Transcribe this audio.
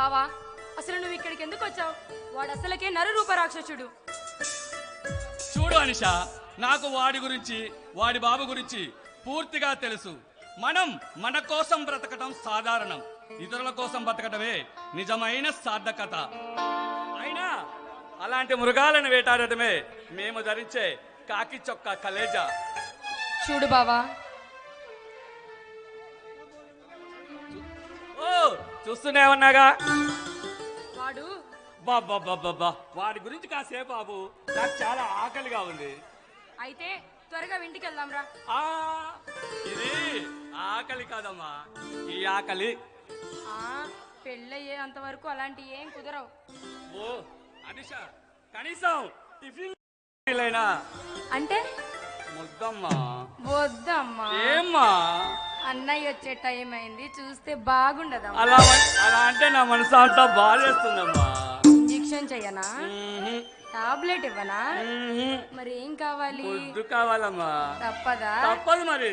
బావా, అసలు నువ్వు ఇక్కడికి ఎందుకు వచ్చావు? వాడు అసలకే నరరూప రాక్షసుడు. చూడు అనిష, నాకు వాడి గురించి వాడి బాబు గురించి పూర్తిగా తెలుసు. మనం మన కోసం బ్రతకటం సాధారణం, ఇతరుల కోసం బ్రతకటమే నిజమైన సార్థకత. అయినా అలాంటి మృగాలను వేటాడటమే మేము ధరించే కాకి చొక్కా కలేజా. చూడు బావా, ఓ చూస్తూనే ఉన్నాగా. వాడు బాబా వాడి గురించి కాసేపు బాబు, నాకు చాలా ఆకలిగా ఉంది. అయితే త్వరగా ఇంటికి వెళ్దాం రా. ఆ ఇది ఆకలి కాదమ్మా, ఈ ఆకలి. పెళ్ళయ్యే అంతవరకు అలాంటి ఏం కుదరవు. ఓ అనిష, కనీసం టిఫిన్ అయినా అంటే ముద్దమ్మా. వద్దమ్మా, ఏమ్మా అన్నయ్య వచ్చే టైం అయింది, చూస్తే బాగుండదమ్మా. అలా అంటే నా మనసు అంతా బాధేస్తుందమ్మా. ఇంజెక్షన్ చెయ్యనా? టాబ్లెట్ ఇవ్వనా? మ్మ్హ్మ్. మరి ఏం కావాలి? ముద్దు కావాలమ్మా. తప్పదా? తప్పదు మరి.